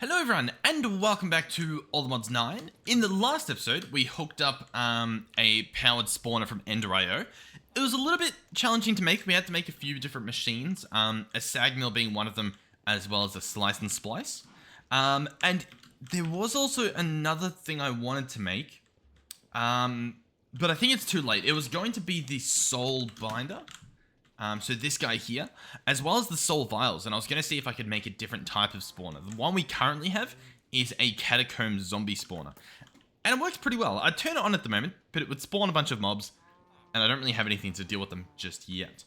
Hello everyone, and welcome back to All the Mods 9. In the last episode, we hooked up a powered spawner from Ender.io. It was a little bit challenging to make. We had to make a few different machines, a sag mill being one of them, as well as a slice and splice. And there was also another thing I wanted to make, but I think it's too late. It was going to be the soul binder. So this guy here, as well as the soul vials, and I was going to see if I could make a different type of spawner. The one we currently have is a catacomb zombie spawner, and it works pretty well. I'd turn it on at the moment, but it would spawn a bunch of mobs, and I don't really have anything to deal with them just yet.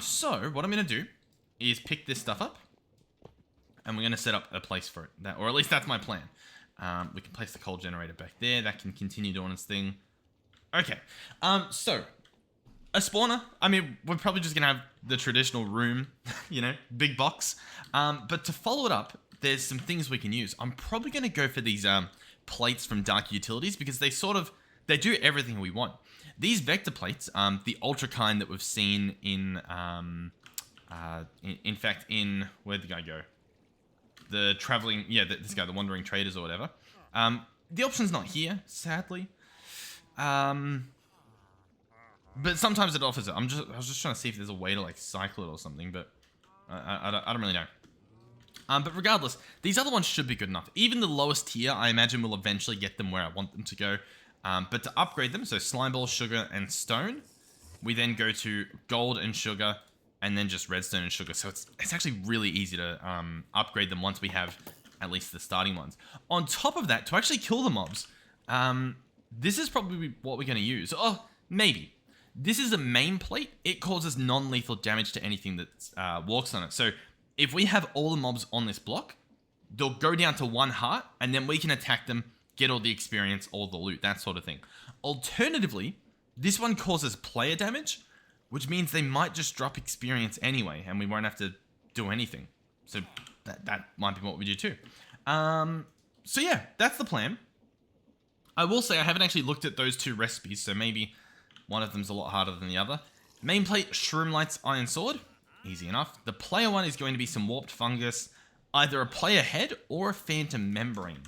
So what I'm going to do is pick this stuff up, and we're going to set up a place for it, or at least that's my plan. We can place the coal generator back there. That can continue doing its thing. Okay, so a spawner, I mean, we're probably just going to have the traditional room, you know, big box. But to follow it up, there's some things we can use. I'm probably going to go for these plates from Dark Utilities because they do everything we want. These vector plates, the ultra kind that we've seen in fact, where'd the guy go? The traveling, this guy, the Wandering Traders or whatever. The option's not here, sadly. But sometimes it offers it. I was just trying to see if there's a way to like cycle it or something, but I don't really know. But regardless, these other ones should be good enough. Even the lowest tier, I imagine, will eventually get them where I want them to go. But to upgrade them, so slime ball, sugar, and stone, we then go to gold and sugar, and then just redstone and sugar. So it's actually really easy to upgrade them once we have at least the starting ones. On top of that, to actually kill the mobs, this is probably what we're going to use. Oh, maybe. This is a main plate. It causes non-lethal damage to anything that walks on it. So if we have all the mobs on this block, they'll go down to 1 heart, and then we can attack them, get all the experience, all the loot, that sort of thing. Alternatively, this one causes player damage, which means they might just drop experience anyway, and we won't have to do anything. So that might be what we do too. So yeah, that's the plan. I will say I haven't actually looked at those two recipes, so maybe one of them's a lot harder than the other. Main plate, Shroom Lights, Iron Sword. Easy enough. The player one is going to be some Warped Fungus, either a player head or a Phantom Membrane.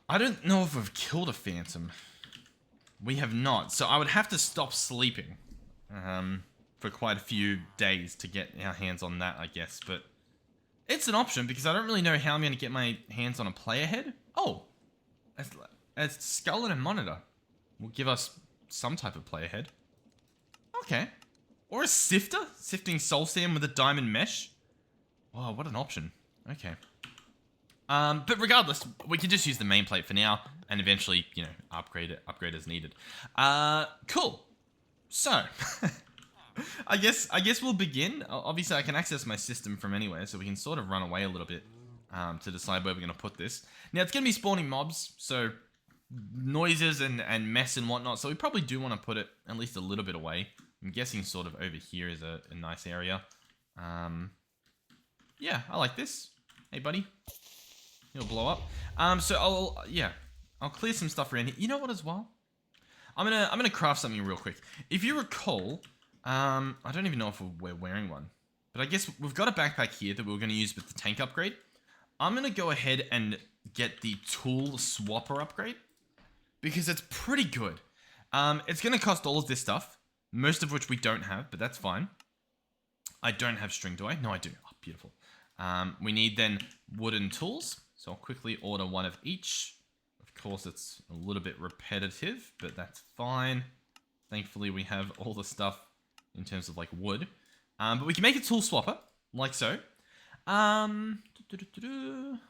I don't know if we've killed a Phantom. We have not, so I would have to stop sleeping for quite a few days to get our hands on that, I guess. But it's an option because I don't really know how I'm going to get my hands on a player head. Oh, a skull and a monitor will give us some type of player head. Okay. Or a sifter? Sifting soul sand with a diamond mesh? Wow, what an option. Okay. But regardless, we can just use the main plate for now, and eventually, you know, upgrade as needed. Cool. So, I guess we'll begin. Obviously, I can access my system from anywhere, so we can sort of run away a little bit to decide where we're going to put this. Now, it's going to be spawning mobs, so noises and mess and whatnot, so we probably do want to put it at least a little bit away. I'm guessing sort of over here is a nice area. Yeah, I like this. Hey, buddy. He'll blow up. So I'll clear some stuff around here. You know what as well? I'm gonna craft something real quick. If you recall, I don't even know if we're wearing one, but I guess we've got a backpack here that we're gonna use with the tank upgrade. I'm gonna go ahead and get the tool swapper upgrade, because it's pretty good. It's going to cost all of this stuff, most of which we don't have, but that's fine. I don't have string, do I? No, I do. Oh, beautiful. We need then wooden tools, so I'll quickly order one of each. Of course, it's a little bit repetitive, but that's fine. Thankfully, we have all the stuff in terms of like wood. But we can make a tool swapper, like so.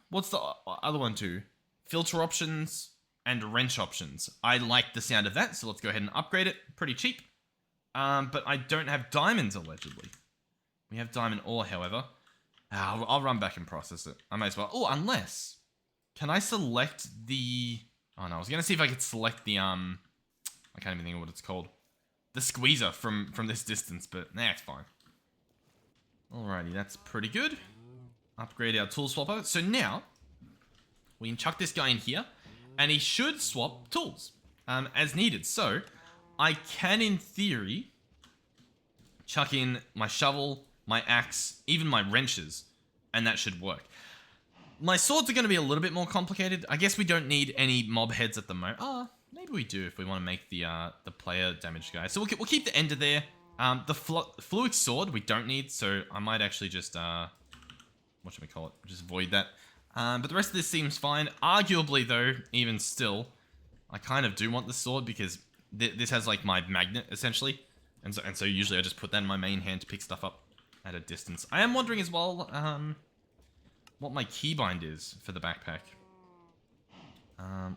What's the other one too? Filter options and wrench options. I like the sound of that, so let's go ahead and upgrade it. Pretty cheap. But I don't have diamonds, allegedly. We have diamond ore, however. I'll run back and process it. I might as well. Oh, unless... Can I select the... Oh, no. I was going to see if I could select the... I can't even think of what it's called. The squeezer from this distance, but nah, it's fine. Alrighty, that's pretty good. Upgrade our tool swapper. So now, we can chuck this guy in here, and he should swap tools as needed. So, I can, in theory, chuck in my shovel, my axe, even my wrenches, and that should work. My swords are going to be a little bit more complicated. I guess we don't need any mob heads at the moment. Maybe we do if we want to make the player damage guy. So we'll keep the ender there. The fluid sword we don't need, so I might actually just whatchamacallit, just void that. But the rest of this seems fine. Arguably though, even still, I kind of do want the sword because this has like my magnet essentially, and so usually I just put that in my main hand to pick stuff up at a distance. I am wondering as well what my keybind is for the backpack.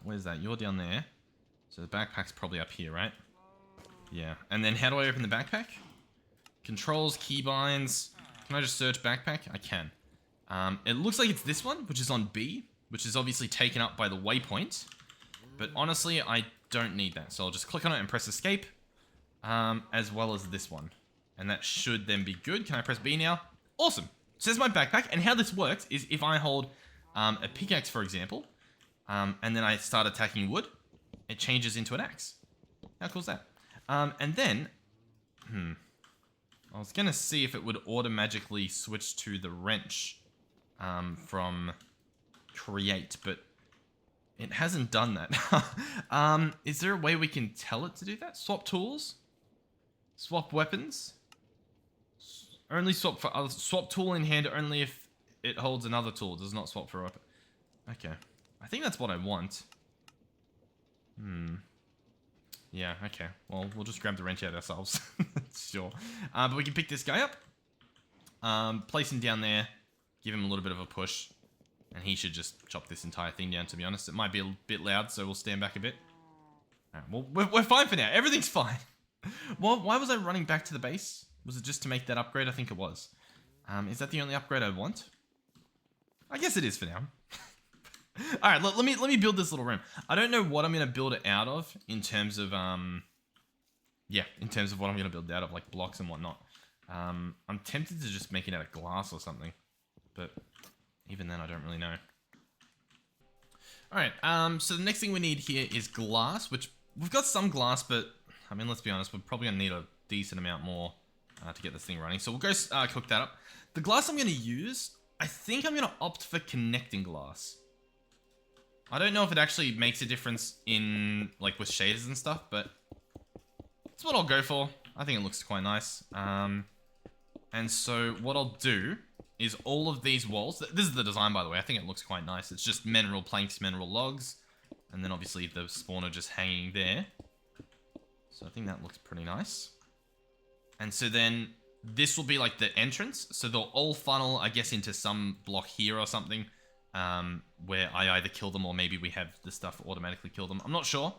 Where's that? You're down there, so the backpack's probably up here, right? Yeah. And then how do I open the backpack? Controls, keybinds. Can I just search backpack? I can. It looks like it's this one, which is on B, which is obviously taken up by the waypoint. But honestly, I don't need that. So I'll just click on it and press escape, as well as this one. And that should then be good. Can I press B now? Awesome. It says my backpack. And how this works is if I hold a pickaxe, for example, and then I start attacking wood, it changes into an axe. How cool is that? And then, I was going to see if it would automatically switch to the wrench from create, but it hasn't done that. Is there a way we can tell it to do that? Swap tools? Swap weapons? Only swap for other, swap tool in hand only if it holds another tool. Does not swap for a weapon. Okay. I think that's what I want. Yeah, okay. Well, we'll just grab the wrench out ourselves. Sure. But we can pick this guy up. Place him down there. Give him a little bit of a push. And he should just chop this entire thing down, to be honest. It might be a bit loud, so we'll stand back a bit. Alright, well, we're fine for now. Everything's fine. Well, why was I running back to the base? Was it just to make that upgrade? I think it was. Is that the only upgrade I want? I guess it is for now. Alright, let me build this little room. I don't know what I'm going to build it out of in terms of, yeah, in terms of what I'm going to build out of, like blocks and whatnot. I'm tempted to just make it out of glass or something. But even then, I don't really know. Alright, so the next thing we need here is glass, which we've got some glass, but, I mean, let's be honest, we're probably going to need a decent amount more to get this thing running. So we'll go cook that up. The glass I'm going to use, I think I'm going to opt for connecting glass. I don't know if it actually makes a difference in, like, with shaders and stuff, but that's what I'll go for. I think it looks quite nice. And so what I'll do is all of these walls, this is the design, by the way. I think it looks quite nice. It's just mineral planks, mineral logs, and then obviously the spawner just hanging there. So I think that looks pretty nice. And so then this will be like the entrance. So they'll all funnel, I guess, into some block here or something. Where I either kill them or maybe we have the stuff automatically kill them. I'm not sure.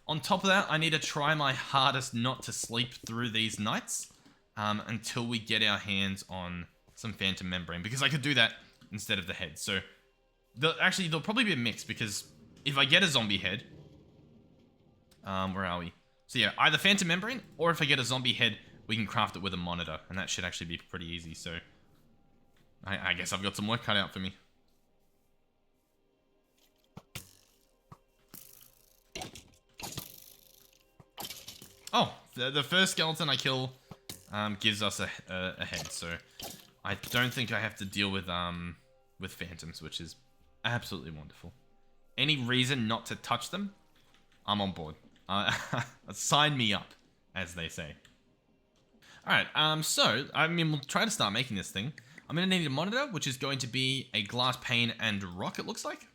On top of that, I need to try my hardest not to sleep through these nights until we get our hands on some phantom membrane, because I could do that instead of the head. So there'll probably be a mix, because if I get a zombie head, where are we? So yeah, either phantom membrane, or if I get a zombie head, we can craft it with a monitor, and that should actually be pretty easy. So I guess I've got some work cut out for me. Oh, the first skeleton I kill gives us a head, so I don't think I have to deal with phantoms, which is absolutely wonderful. Any reason not to touch them, I'm on board. Sign me up, as they say. Alright, so, I mean, we'll try to start making this thing. I'm going to need a monitor, which is going to be a glass pane and rock, it looks like.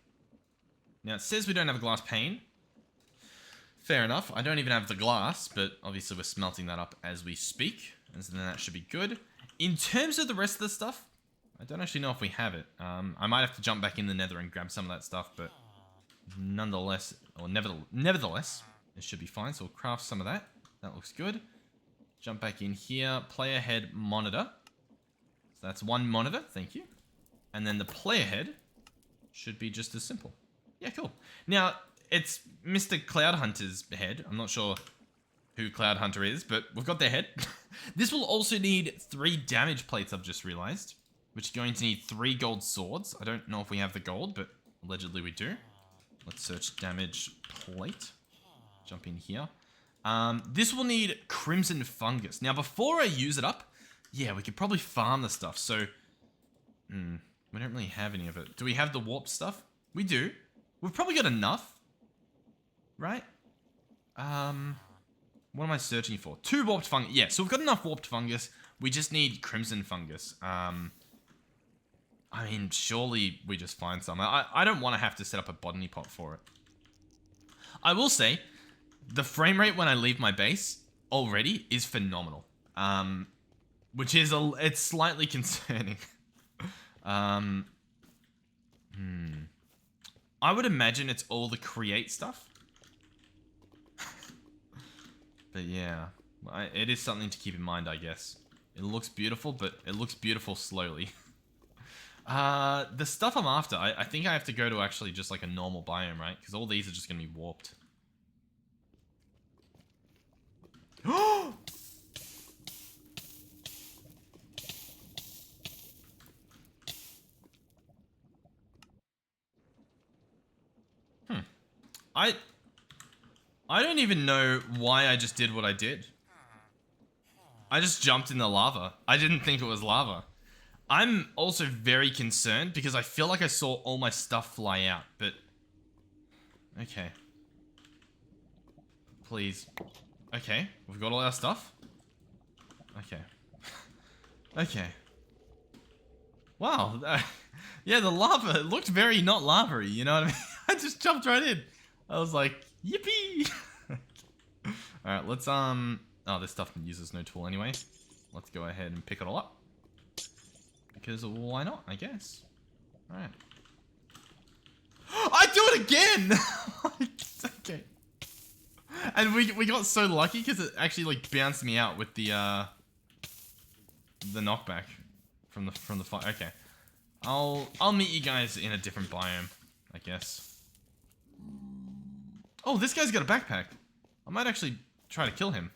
Now, it says we don't have a glass pane. Fair enough. I don't even have the glass, but obviously we're smelting that up as we speak. And so then that should be good. In terms of the rest of the stuff, I don't actually know if we have it. I might have to jump back in the nether and grab some of that stuff, but nonetheless, or nevertheless, it should be fine. So we'll craft some of that. That looks good. Jump back in here. Player head monitor. So that's one monitor. Thank you. And then the player head should be just as simple. Yeah, cool. Now, it's Mr. Cloud Hunter's head. I'm not sure who Cloud Hunter is, but we've got their head. This will also need 3 damage plates, I've just realized, which is going to need 3 gold swords. I don't know if we have the gold, but allegedly we do. Let's search damage plate. Jump in here. This will need crimson fungus. Now, before I use it up, yeah, we could probably farm the stuff. So, We don't really have any of it. Do we have the warp stuff? We do. We've probably got enough. Right? What am I searching for? 2 warped fungus. Yeah, so we've got enough warped fungus. We just need crimson fungus. I mean, surely we just find some. I don't want to have to set up a botany pot for it. I will say, the frame rate when I leave my base already is phenomenal. Which is it's slightly concerning. I would imagine it's all the create stuff. But yeah, it is something to keep in mind, I guess. It looks beautiful, but it looks beautiful slowly. The stuff I'm after, I think I have to go to actually just like a normal biome, right? Because all these are just going to be warped. I don't even know why I just did what I did. I just jumped in the lava. I didn't think it was lava. I'm also very concerned because I feel like I saw all my stuff fly out, but... Okay. Please. Okay, we've got all our stuff. Okay. Okay. Wow. Yeah, the lava, it looked very not lava-y, you know what I mean? I just jumped right in. I was like, yippee! Alright, let's, oh, this stuff uses no tool anyway. Let's go ahead and pick it all up. Because why not, I guess. Alright. I do it again! Okay. And we got so lucky because it actually, like, bounced me out with the knockback from the fire. Okay. I'll meet you guys in a different biome, I guess. Oh, this guy's got a backpack. I might actually try to kill him.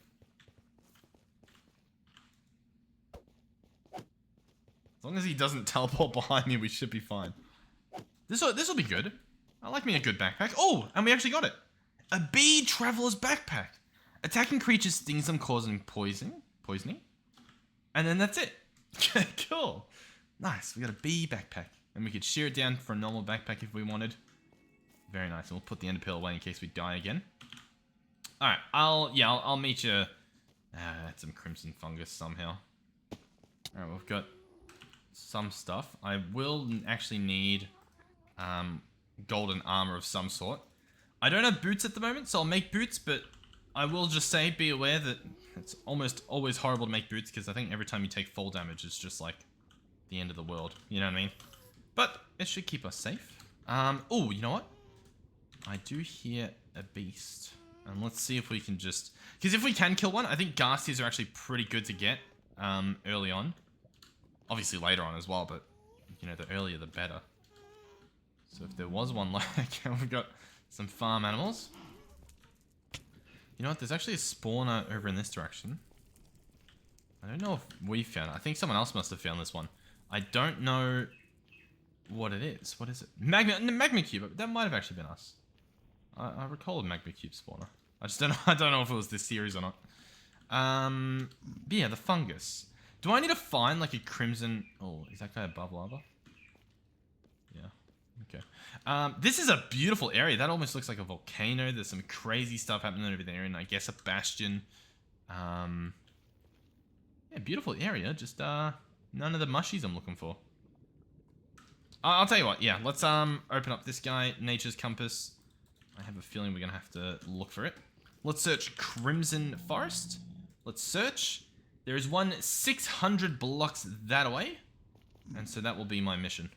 As long as he doesn't teleport behind me, we should be fine. This'll be good. I like me a good backpack. Oh, and we actually got it. A bee traveler's backpack. Attacking creatures stings them, causing poisoning. And then that's it. Cool. Nice. We got a bee backpack. And we could shear it down for a normal backpack if we wanted. Very nice. And we'll put the ender pearl away in case we die again. Alright, I'll meet you. That's some crimson fungus somehow. Alright, we've got some stuff. I will actually need golden armor of some sort. I don't have boots at the moment, so I'll make boots, but I will just say, be aware that it's almost always horrible to make boots, because I think every time you take fall damage, it's just like the end of the world. You know what I mean? But it should keep us safe. Oh, you know what? I do hear a beast. And let's see if we can just... Because if we can kill one, I think Ghasties are actually pretty good to get early on. Obviously later on as well, but, you know, the earlier the better. So if there was one like... we've got some farm animals. You know what? There's actually a spawner over in this direction. I don't know if we found it. I think someone else must have found this one. I don't know what it is. What is it? Magma cube. That might have actually been us. I recall a magma cube spawner. I just don't know. I don't know if it was this series or not. But yeah, the fungus. Do I need to find like a crimson? Oh, is that guy above lava? Yeah. Okay. This is a beautiful area. That almost looks like a volcano. There's some crazy stuff happening over there, and I guess a bastion. Yeah, beautiful area. Just none of the mushies I'm looking for. I'll tell you what. Yeah, let's open up this guy, Nature's Compass. I have a feeling we're gonna have to look for it. Let's search Crimson Forest. Let's search. There is one 600 blocks that away, and so that will be my mission.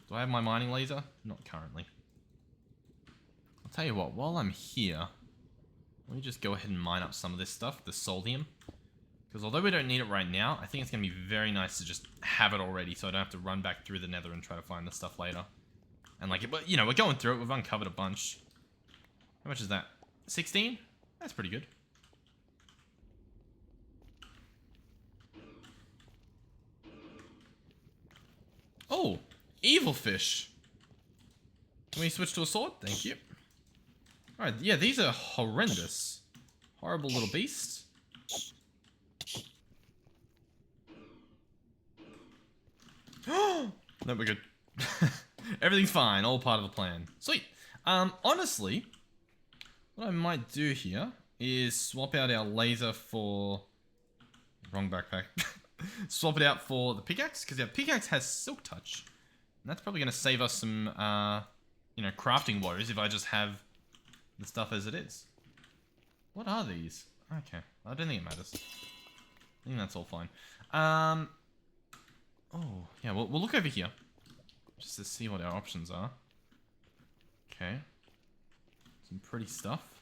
Do I have my mining laser? Not currently. I'll tell you what, while I'm here, let me just go ahead and mine up some of this stuff, the soldium. Because although we don't need it right now, I think it's going to be very nice to just have it already so I don't have to run back through the nether and try to find the stuff later. And like, you know, we're going through it, we've uncovered a bunch. How much is that? 16? That's pretty good. Oh, evil fish. Can we switch to a sword? Thank you. Alright, yeah, these are horrendous. Horrible little beasts. No, we're good. Everything's fine. All part of the plan. Sweet. Honestly, what I might do here is swap out our laser for... Wrong backpack. Swap it out for the pickaxe, because our pickaxe has silk touch. And that's probably going to save us some, you know, crafting woes if I just have the stuff as it is. What are these? Okay, I don't think it matters. I think that's all fine. Oh, yeah, we'll look over here. Just to see what our options are. Okay. Some pretty stuff.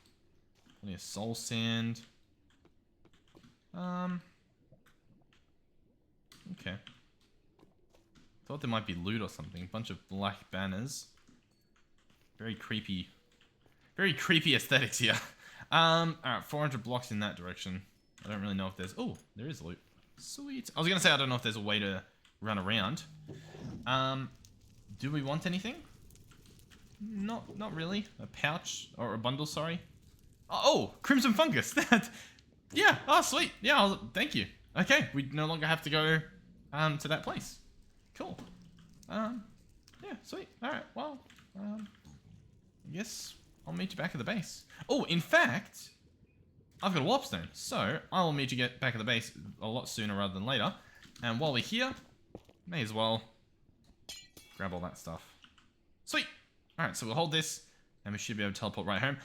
Plenty of soul sand. Okay. Thought there might be loot or something. Bunch of black banners. Very creepy aesthetics here. Alright, 400 blocks in that direction. I don't really know if there's... Oh, there is loot. Sweet. I was gonna say I don't know if there's a way to run around. Do we want anything? Not really. A pouch or a bundle, sorry. Oh, crimson fungus. Yeah. Oh, sweet. Yeah. Thank you. Okay, we no longer have to go to that place. Cool. Yeah. Sweet. All right. Well, I guess I'll meet you back at the base. Oh, in fact, I've got a warp stone, so I will meet you back at the base a lot sooner rather than later. And while we're here, may as well grab all that stuff. Sweet. All right, so we'll hold this, and we should be able to teleport right home.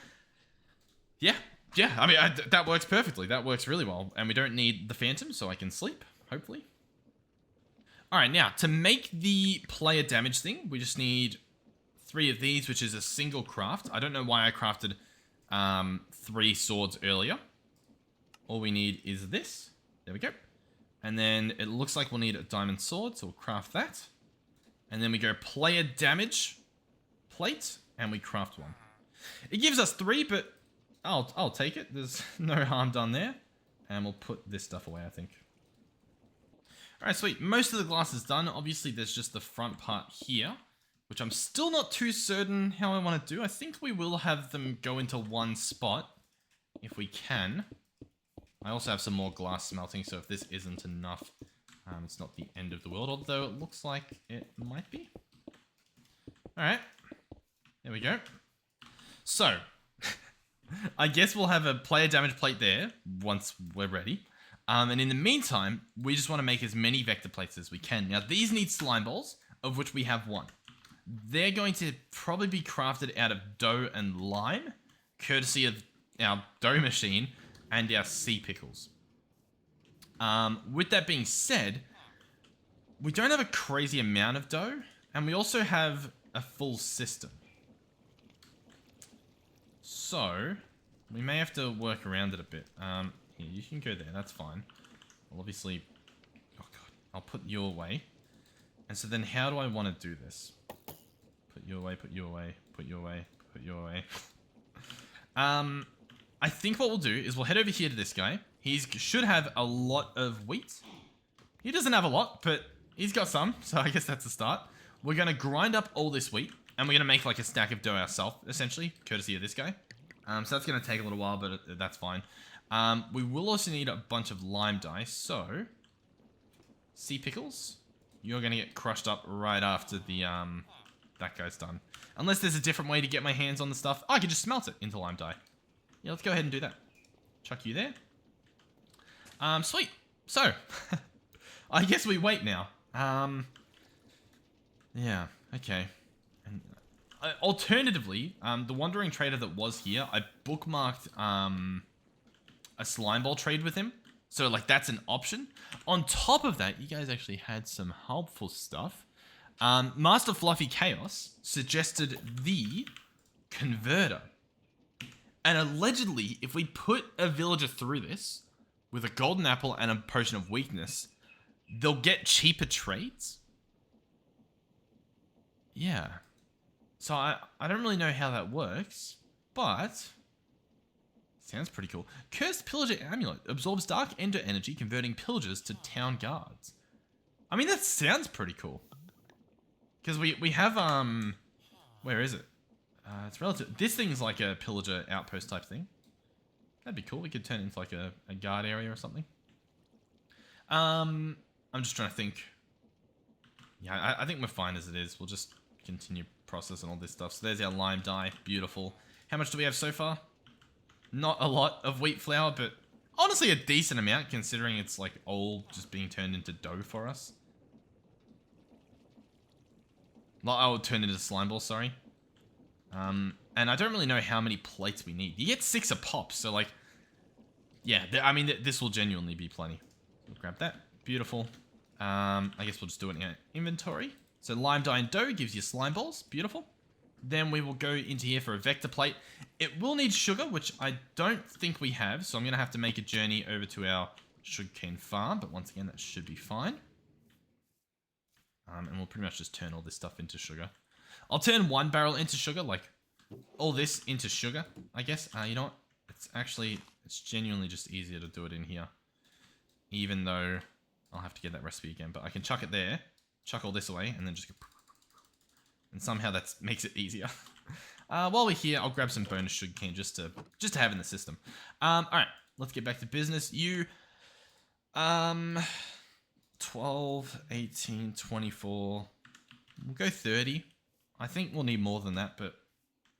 Yeah. I mean, that works perfectly. That works really well, and we don't need the phantom, so I can sleep, hopefully. All right, now to make the player damage thing, we just need 3 of these, which is a single craft. I don't know why I crafted 3 swords earlier. All we need is this. There we go. And then it looks like we'll need a diamond sword, so we'll craft that. And then we go player damage plate, and we craft 1. It gives us 3, but I'll take it. There's no harm done there. And we'll put this stuff away, I think. Alright, sweet. Most of the glass is done. Obviously, there's just the front part here, which I'm still not too certain how I want to do. I think we will have them go into one spot, if we can. I also have some more glass smelting, so if this isn't enough, it's not the end of the world, although it looks like it might be. Alright. There we go. So, I guess we'll have a player damage plate there once we're ready. And in the meantime, we just want to make as many vector plates as we can. Now, these need slime balls, of which we have 1. They're going to probably be crafted out of dough and lime, courtesy of our dough machine and our sea pickles. With that being said, we don't have a crazy amount of dough, and we also have a full system. So, we may have to work around it a bit. Here, you can go there, that's fine. Well, obviously... Oh god, I'll put you away. And so then how do I want to do this? Put you away, put you away, put you away, put you away. I think what we'll do is we'll head over here to this guy. He should have a lot of wheat. He doesn't have a lot, but he's got some, so I guess that's a start. We're going to grind up all this wheat, and we're going to make like a stack of dough ourselves, essentially, courtesy of this guy. So that's going to take a little while, but that's fine. We will also need a bunch of lime dye, so... Sea pickles, you're going to get crushed up right after the that guy's done. Unless there's a different way to get my hands on the stuff. Oh, I can just smelt it into lime dye. Yeah, let's go ahead and do that. Chuck you there. Sweet. So, I guess we wait now. Yeah, okay. And, alternatively, the wandering trader that was here, I bookmarked a slime ball trade with him. So, like, that's an option. On top of that, you guys actually had some helpful stuff. Master Fluffy Chaos suggested the converter. And allegedly, if we put a villager through this with a golden apple and a potion of weakness, they'll get cheaper trades. Yeah. So I don't really know how that works, but sounds pretty cool. Cursed Pillager Amulet absorbs dark ender energy, converting pillagers to town guards. I mean, that sounds pretty cool. Because we have, where is it? It's relative. This thing's like a pillager outpost type thing. That'd be cool. We could turn it into like a guard area or something. I'm just trying to think Yeah, I think we're fine as it is. We'll just continue processing all this stuff. So there's our lime dye. Beautiful. How much do we have so far? Not a lot of wheat flour, but honestly a decent amount considering it's like all just being turned into dough for us. I'll turn into slime balls, sorry. And I don't really know how many plates we need. You get 6 a pop, so like, yeah, I mean, this will genuinely be plenty. We'll grab that. Beautiful. I guess we'll just do it in our inventory. So lime dye and dough gives you slime balls. Beautiful. Then we will go into here for a vector plate. It will need sugar, which I don't think we have, so I'm going to have to make a journey over to our sugarcane farm, but once again, that should be fine. And we'll pretty much just turn all this stuff into sugar. I'll turn 1 barrel into sugar, like all this into sugar, I guess. You know what? It's genuinely just easier to do it in here. Even though I'll have to get that recipe again. But I can chuck it there, chuck all this away, and then just go... And somehow that makes it easier. While we're here, I'll grab some bonus sugarcane just to have in the system. Alright, let's get back to business. 12, 18, 24. We'll go 30. I think we'll need more than that, but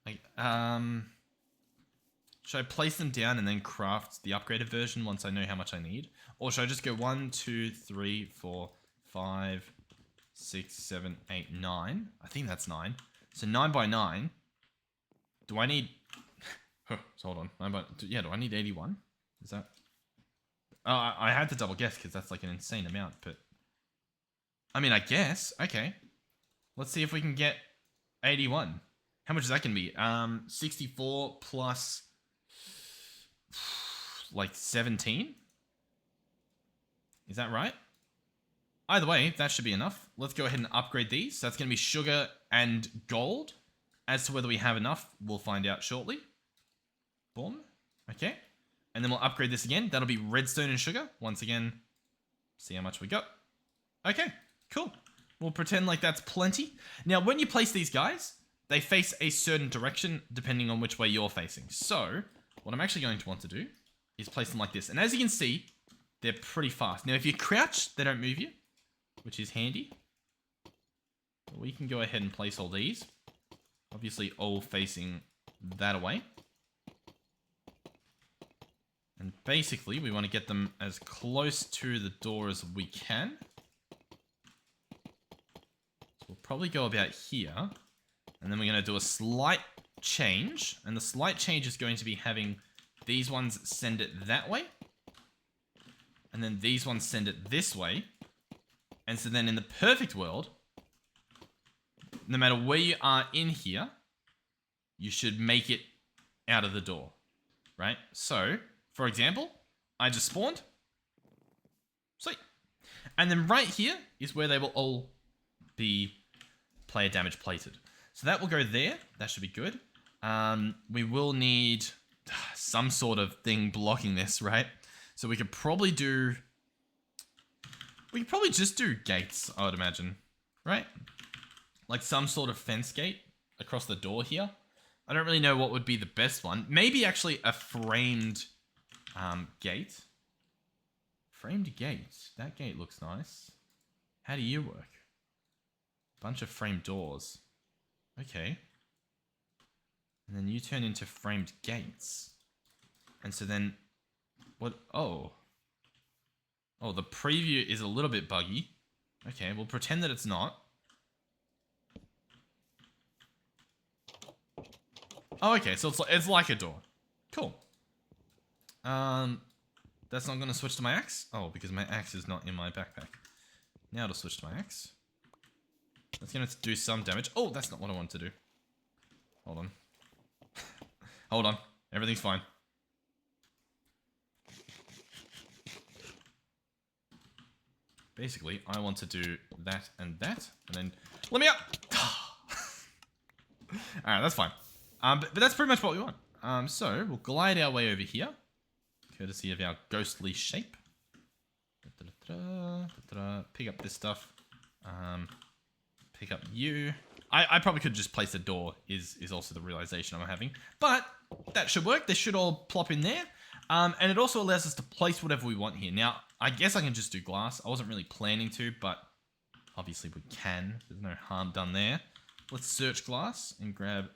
like, should I place them down and then craft the upgraded version once I know how much I need? Or should I just go 1, 2, 3, 4, 5, 6, 7, 8, 9? I think that's 9. So 9 by 9. Do I need... so hold on. 9 by... Yeah, do I need 81? Is that... I had to double guess because that's like an insane amount, but... I mean, I guess. Okay. Let's see if we can get 81. How much is that going to be? 64 plus... like 17? Is that right? Either way, that should be enough. Let's go ahead and upgrade these. So that's going to be sugar and gold. As to whether we have enough, we'll find out shortly. Boom. Okay. And then we'll upgrade this again. That'll be redstone and sugar. Once again, see how much we got. Okay, cool. We'll pretend like that's plenty. Now, when you place these guys, they face a certain direction depending on which way you're facing. So, what I'm actually going to want to do is place them like this. And as you can see, they're pretty fast. Now, if you crouch, they don't move you, which is handy. We can go ahead and place all these. Obviously, all facing that way. And basically, we want to get them as close to the door as we can. So we'll probably go about here. And then we're going to do a slight change. And the slight change is going to be having these ones send it that way. And then these ones send it this way. And so then in the perfect world, no matter where you are in here, you should make it out of the door, right? So, for example, I just spawned. Sweet. And then right here is where they will all be player damage plated. So that will go there. That should be good. We will need some sort of thing blocking this, right? So we could probably do... We could probably just do gates, I would imagine, right? Like some sort of fence gate across the door here. I don't really know what would be the best one. Maybe actually a framed gate. Framed gate. That gate looks nice. How do you work? Bunch of framed doors. Okay. And then you turn into framed gates. And so then... What? Oh. Oh, the preview is a little bit buggy. Okay, we'll pretend that it's not. Oh, okay, so it's like a door. Cool. That's not going to switch to my axe? Oh, because my axe is not in my backpack. Now it'll switch to my axe. That's going to do some damage. Oh, that's not what I want to do. Hold on. Hold on. Everything's fine. Basically, I want to do that and that. And then... Let me up! Alright, that's fine. But that's pretty much what we want. So, we'll glide our way over here. Courtesy of our ghostly shape. Pick up this stuff. Pick up you. I probably could just place a door, is also the realization I'm having. But, that should work. They should all plop in there. And it also allows us to place whatever we want here. Now, I guess I can just do glass. I wasn't really planning to, but obviously we can. There's no harm done there. Let's search glass and grab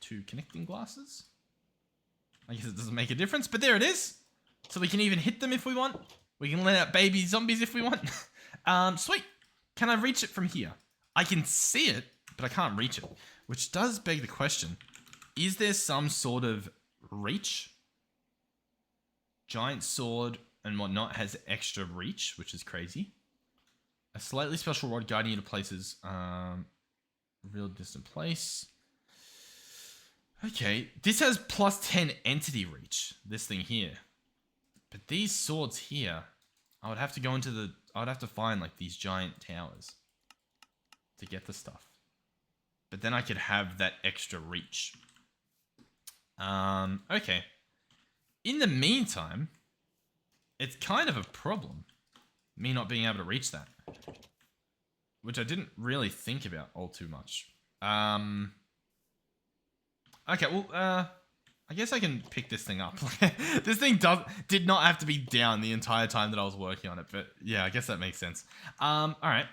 2 connecting glasses. I guess it doesn't make a difference, but there it is. So we can even hit them if we want. We can let out baby zombies if we want. Sweet. Can I reach it from here? I can see it, but I can't reach it. Which does beg the question. Is there some sort of reach? Giant sword and whatnot has extra reach, which is crazy. A slightly special rod guiding you to places. Real distant place. Okay, this has plus 10 entity reach, this thing here. But these swords here, I would have to go into the... I would have to find, like, these giant towers to get the stuff. But then I could have that extra reach. Okay. In the meantime, it's kind of a problem, me not being able to reach that. Which I didn't really think about all too much. Okay, well, I guess I can pick this thing up. This thing did not have to be down the entire time that I was working on it, but yeah, I guess that makes sense. Alright.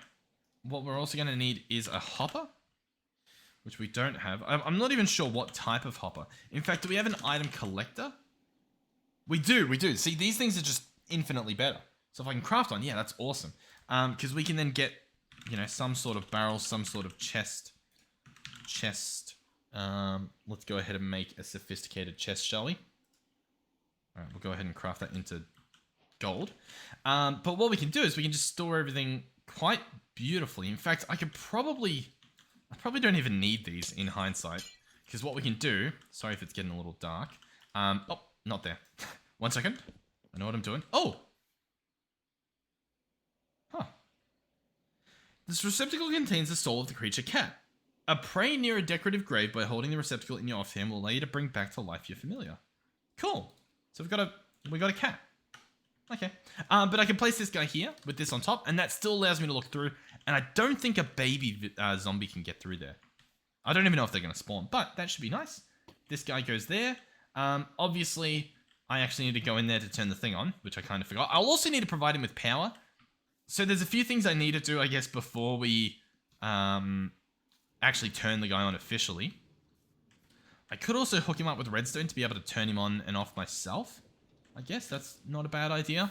What we're also going to need is a hopper, which we don't have. I'm not even sure what type of hopper. In fact, do we have an item collector? We do. See, these things are just infinitely better. So if I can craft one, yeah, that's awesome. Because we can then get, you know, some sort of barrel, some sort of chest. Let's go ahead and make a sophisticated chest, shall we? Alright, we'll go ahead and craft that into gold. But what we can do is we can just store everything quite beautifully. In fact, I probably don't even need these in hindsight. Because what we can do... Sorry if it's getting a little dark. Oh, not there. 1 second. I know what I'm doing. Oh! Huh. This receptacle contains the soul of the creature cat. A prey near a decorative grave by holding the receptacle in your offhand will allow you to bring back to life your familiar. Cool. So we got a cat. Okay. But I can place this guy here with this on top, and that still allows me to look through. And I don't think a baby zombie can get through there. I don't even know if they're going to spawn, but that should be nice. This guy goes there. Obviously, I actually need to go in there to turn the thing on, which I kind of forgot. I'll also need to provide him with power. So there's a few things I need to do, I guess, before we actually turn the guy on officially. I could also hook him up with redstone to be able to turn him on and off myself. I guess that's not a bad idea.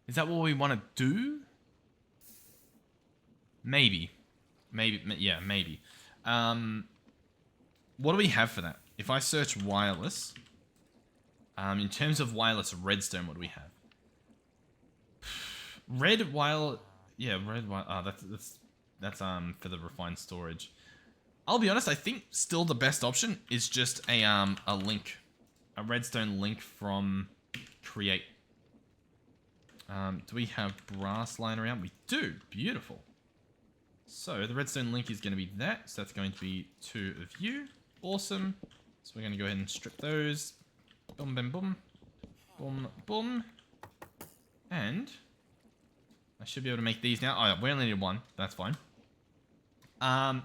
Is that what we want to do? Maybe. Yeah, maybe. What do we have for that? If I search wireless, in terms of wireless redstone, what do we have? Red wireless, yeah, red wireless. Oh, that's for the refined storage. I'll be honest. I think still the best option is just a link, a redstone link from Create. Do we have brass lying around? We do. Beautiful. So the redstone link is going to be that. So that's going to be 2 of you. Awesome. So we're going to go ahead and strip those. Boom, boom, boom. Boom, boom. And I should be able to make these now. Oh, yeah, we only need 1. That's fine.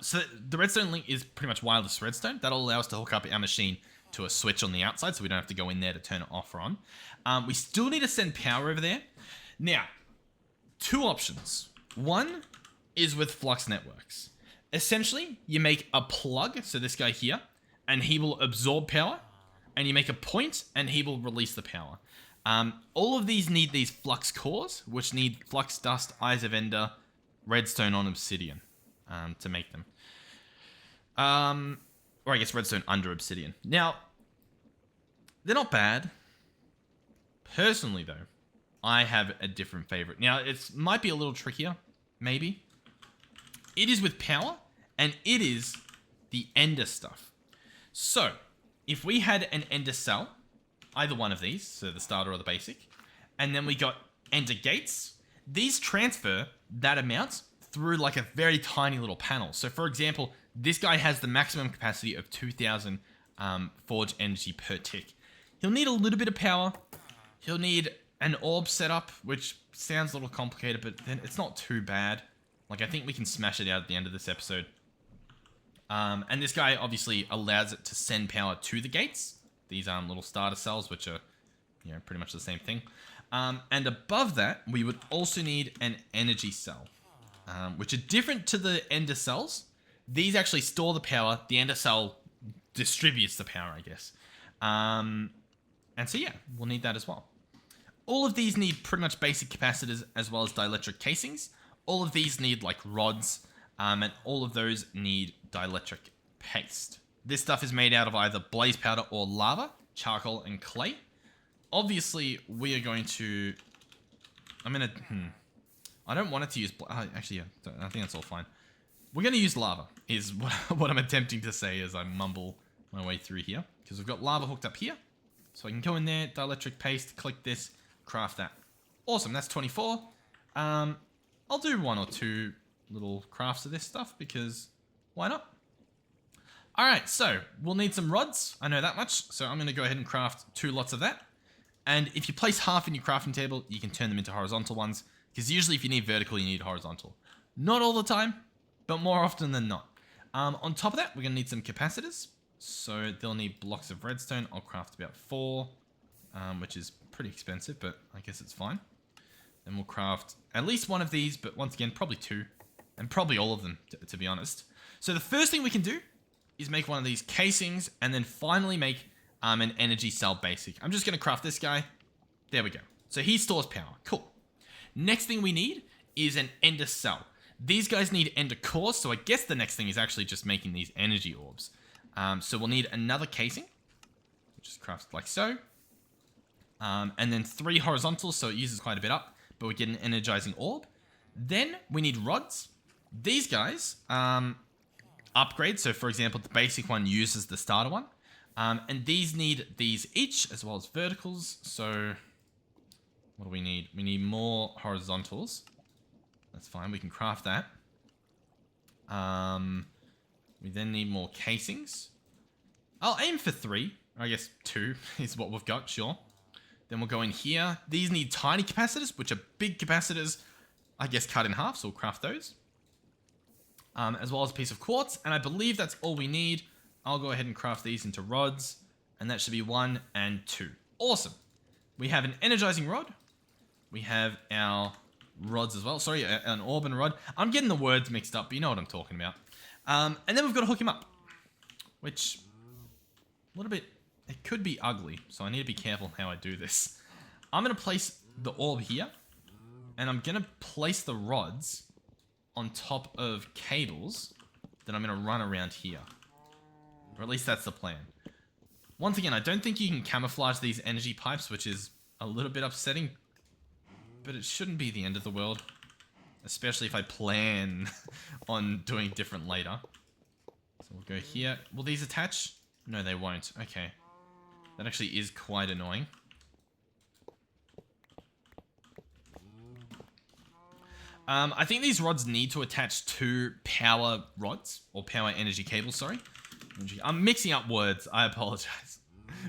So the redstone link is pretty much wireless redstone. That'll allow us to hook up our machine to a switch on the outside, so we don't have to go in there to turn it off or on. We still need to send power over there. Now, 2 options. One is with Flux Networks. Essentially, you make a plug, so this guy here, and he will absorb power, and you make a point, and he will release the power. All of these need these flux cores, which need flux dust, eyes of ender, redstone on obsidian to make them. Or I guess redstone under obsidian. Now, they're not bad. Personally, though, I have a different favorite. Now, it might be a little trickier, maybe. It is with power, and it is the ender stuff. So, if we had an ender cell, either one of these, so the starter or the basic, and then we got ender gates, these transfer that amount through like a very tiny little panel. So for example, this guy has the maximum capacity of 2000 forge energy per tick. He'll need a little bit of power. He'll need an orb setup, which sounds a little complicated, but then it's not too bad. Like, I think we can smash it out at the end of this episode. And this guy obviously allows it to send power to the gates. These little starter cells, which are, you know, pretty much the same thing. And above that, we would also need an energy cell. which are different to the ender cells. These actually store the power. The ender cell distributes the power, I guess. And so yeah, we'll need that as well. All of these need pretty much basic capacitors as well as dielectric casings. All of these need like rods, and all of those need dielectric paste. This stuff is made out of either blaze powder or lava, charcoal and clay. Obviously, we are going to... I don't want it to use... actually, yeah, I think that's all fine. We're going to use lava, is what I'm attempting to say as I mumble my way through here. Because we've got lava hooked up here. So I can go in there, dielectric paste, click this, craft that. Awesome, that's 24. I'll do 1 or 2 little crafts of this stuff, because why not? Alright, so we'll need some rods. I know that much, so I'm going to go ahead and craft 2 lots of that. And if you place half in your crafting table, you can turn them into horizontal ones. Because usually if you need vertical, you need horizontal. Not all the time, but more often than not. On top of that, we're going to need some capacitors. So they'll need blocks of redstone. I'll craft about 4, which is pretty expensive, but I guess it's fine. Then we'll craft at least 1 of these, but once again, probably 2. And probably all of them, to be honest. So the first thing we can do is make one of these casings, and then finally make an energy cell basic. I'm just going to craft this guy. There we go. So he stores power. Cool. Next thing we need is an ender cell. These guys need ender cores, so I guess the next thing is actually just making these energy orbs. So we'll need another casing, which is crafted like so. And then 3 horizontals, so it uses quite a bit up, but we get an energizing orb. Then we need rods. These guys upgrade, so for example, the basic one uses the starter one. And these need these each, as well as verticals. So what do we need? We need more horizontals. That's fine, we can craft that. We then need more casings. I'll aim for 3. I guess 2 is what we've got, sure. Then we'll go in here. These need tiny capacitors, which are big capacitors, I guess, cut in half, so we'll craft those. As well as a piece of quartz, and I believe that's all we need. I'll go ahead and craft these into rods, and that should be 1 and 2. Awesome. We have an energizing rod. We have our rods as well. Sorry, an orb and rod. I'm getting the words mixed up, but you know what I'm talking about. And then we've got to hook him up, which a little bit, it could be ugly, so I need to be careful how I do this. I'm going to place the orb here, and I'm going to place the rods on top of cables that I'm going to run around here. Or at least that's the plan. Once again, I don't think you can camouflage these energy pipes, which is a little bit upsetting, but it shouldn't be the end of the world. Especially if I plan on doing different later. So we'll go here. Will these attach? No, they won't. Okay. That actually is quite annoying. I think these rods need to attach to power rods, or power energy cables, sorry. I'm mixing up words, I apologize.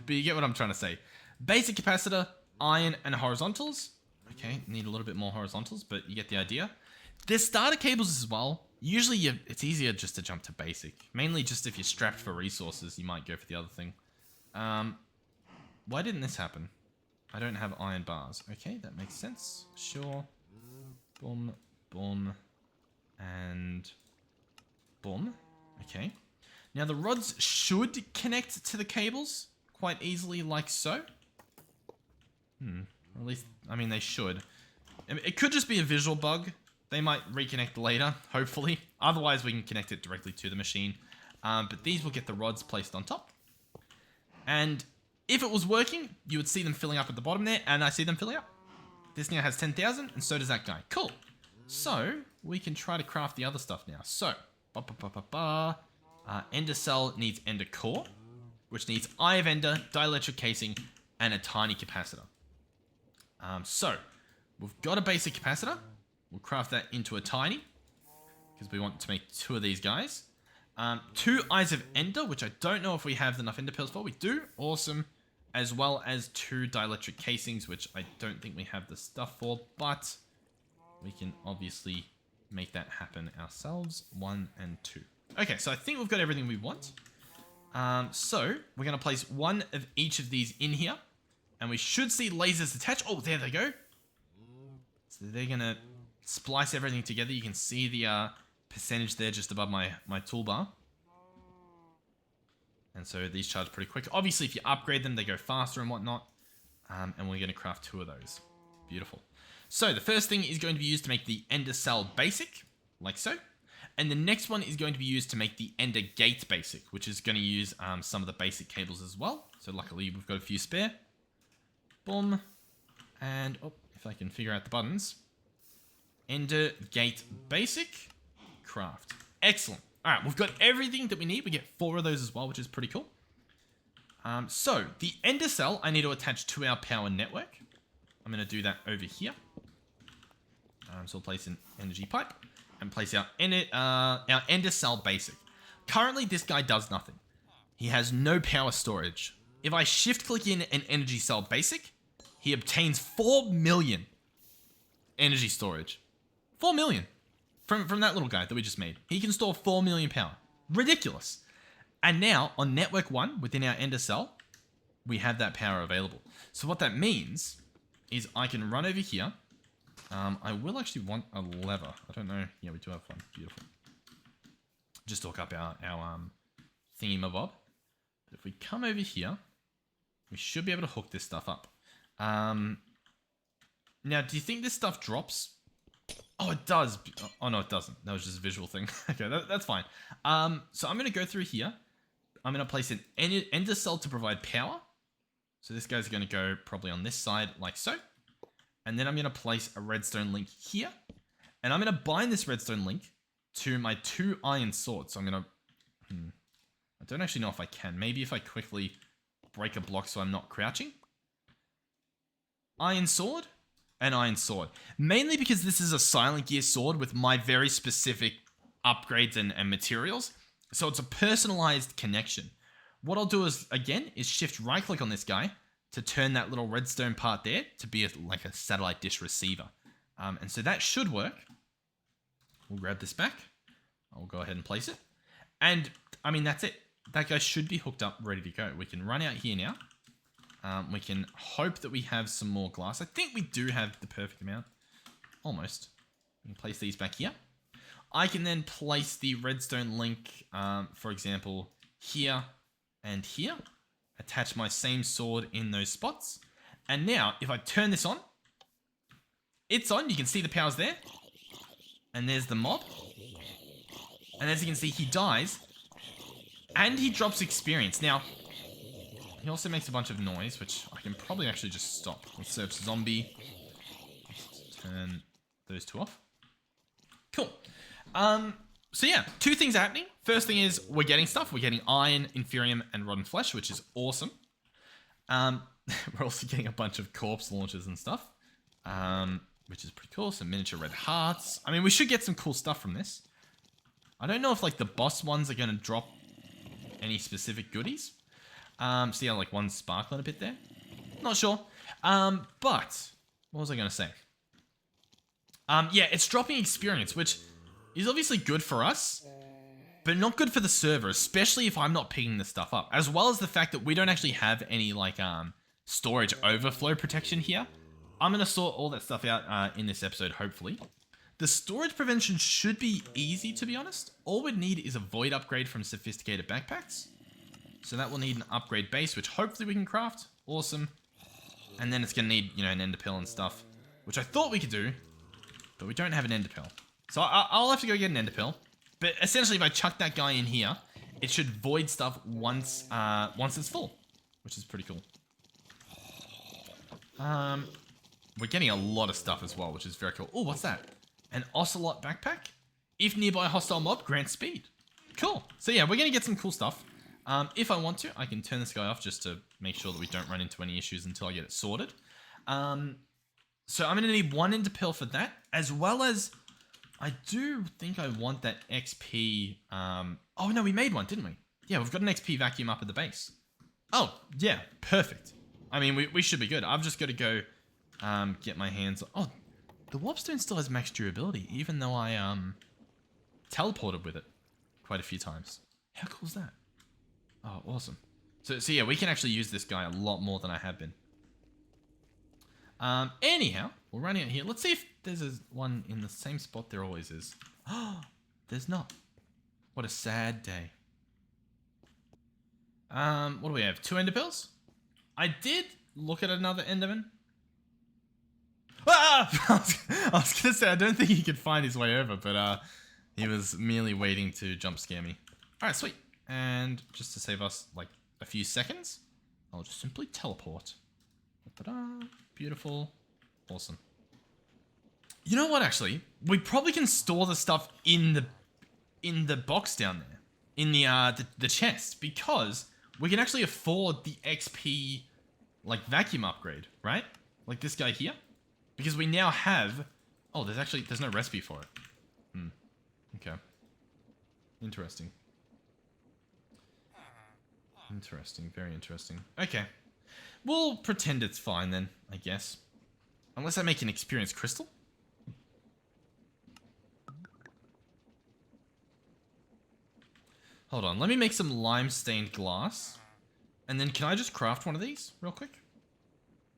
But you get what I'm trying to say. Basic capacitor, iron, and horizontals. Okay, need a little bit more horizontals, but you get the idea. There's starter cables as well. Usually it's easier just to jump to basic. Mainly just if you're strapped for resources, you might go for the other thing. Why didn't this happen? I don't have iron bars. Okay, that makes sense. Sure. Boom, boom, and boom. Okay. Now the rods should connect to the cables quite easily like so. Or at least, I mean, they should. It could just be a visual bug. They might reconnect later, hopefully. Otherwise, we can connect it directly to the machine. But these will get the rods placed on top. And if it was working, you would see them filling up at the bottom there, and I see them filling up. This now has 10,000, and so does that guy. Cool. So, we can try to craft the other stuff now. So, ender cell needs ender core, which needs eye of ender, dielectric casing, and a tiny capacitor. So, we've got a basic capacitor. We'll craft that into a tiny, because we want to make 2 of these guys. 2 eyes of ender, which I don't know if we have enough ender pills for. We do. Awesome. As well as 2 dielectric casings, which I don't think we have the stuff for, but we can obviously make that happen ourselves. 1 and 2. Okay, so I think we've got everything we want. So we're going to place 1 of each of these in here, and we should see lasers attached. Oh, there they go. So they're going to splice everything together. You can see the percentage there just above my toolbar. And so these charge pretty quick. Obviously, if you upgrade them, they go faster and whatnot. And we're going to craft 2 of those. Beautiful. So the first thing is going to be used to make the Ender Cell Basic, like so. And the next one is going to be used to make the Ender Gate Basic, which is going to use some of the basic cables as well. So luckily, we've got a few spare. Boom. And, oh, if I can figure out the buttons. Ender Gate Basic. Craft. Excellent. All right, we've got everything that we need. We get 4 of those as well, which is pretty cool. So the Ender Cell, I need to attach to our power network. I'm going to do that over here. So we'll place an energy pipe and place our Ender Cell Basic. Currently, this guy does nothing. He has no power storage. If I shift click in an Energy Cell Basic, he obtains 4 million energy storage. 4 million. From that little guy that we just made. He can store 4 million power. Ridiculous. And now, on Network 1, within our Ender Cell, we have that power available. So what that means is I can run over here. I will actually want a lever. I don't know. Yeah, we do have one. Beautiful. Just to hook up our thingy-mabob. But if we come over here, we should be able to hook this stuff up. Now, do you think this stuff drops? Oh, it does. Oh, no, it doesn't. That was just a visual thing. Okay, that's fine. So I'm going to go through here. I'm going to place an Ender Cell to provide power. So this guy's going to go probably on this side like so. And then I'm going to place a redstone link here. And I'm going to bind this redstone link to my 2 iron swords. So I'm going to... I don't actually know if I can. Maybe if I quickly break a block so I'm not crouching. Iron sword. An iron sword. Mainly because this is a Silent Gear sword with my very specific upgrades and materials. So it's a personalized connection. What I'll do is, again, is shift right click on this guy to turn that little redstone part there to be like a satellite dish receiver. And so that should work. We'll grab this back. I'll go ahead and place it. And, I mean, that's it. That guy should be hooked up, ready to go. We can run out here now. We can hope that we have some more glass. I think we do have the perfect amount. Almost. We can place these back here. I can then place the redstone link, for example, here and here. Attach my same sword in those spots. And now, if I turn this on, it's on. You can see the power's there. And there's the mob. And as you can see, he dies. And he drops experience. Now, he also makes a bunch of noise, which I can probably actually just stop. Let's search zombie. Let's turn those 2 off. Cool. So yeah, 2 things are happening. First thing is we're getting stuff. We're getting iron, inferium, and rotten flesh, which is awesome. We're also getting a bunch of corpse launchers and stuff, which is pretty cool. Some miniature red hearts. I mean, we should get some cool stuff from this. I don't know if like the boss ones are going to drop any specific goodies. So yeah, like one sparkling a bit there. Not sure. But what was I going to say? Yeah, it's dropping experience, which is obviously good for us, but not good for the server, especially if I'm not picking this stuff up. As well as the fact that we don't actually have any like storage overflow protection here. I'm going to sort all that stuff out in this episode, hopefully. The storage prevention should be easy, to be honest. All we'd need is a void upgrade from sophisticated backpacks. So that will need an upgrade base, which hopefully we can craft. Awesome. And then it's going to need, you know, an ender pill and stuff, which I thought we could do, but we don't have an ender pill. So I'll have to go get an ender pill. But essentially, if I chuck that guy in here, it should void stuff once it's full, which is pretty cool. We're getting a lot of stuff as well, which is very cool. Oh, what's that? An ocelot backpack? If nearby hostile mob, grant speed. Cool. So yeah, we're going to get some cool stuff. If I want to, I can turn this guy off just to make sure that we don't run into any issues until I get it sorted. So I'm going to need 1 ender pill for that, as well as I do think I want that XP. Oh no, we made one, didn't we? Yeah, we've got an XP vacuum up at the base. Oh, yeah, perfect. I mean, we should be good. I've just got to go get my hands... Oh, the warpstone still has max durability, even though I teleported with it quite a few times. How cool is that? Oh, awesome. So yeah, we can actually use this guy a lot more than I have been. Anyhow, we'll run out here. Let's see if there's one in the same spot there always is. There's not. What a sad day. What do we have? 2 ender pearls? I did look at another enderman. Ah! I was gonna say, I don't think he could find his way over, but he was merely waiting to jump scare me. Alright, sweet. And just to save us like a few seconds, I'll just simply teleport. Ta-da! Beautiful. Awesome. You know what, actually? We probably can store the stuff in the box down there. In the chest, because we can actually afford the XP like vacuum upgrade, right? Like this guy here. Because we now have... Oh, there's no recipe for it. Okay. Interesting. Interesting. Very interesting. Okay. We'll pretend it's fine then, I guess. Unless I make an experience crystal. Hold on. Let me make some lime-stained glass. And then can I just craft one of these real quick?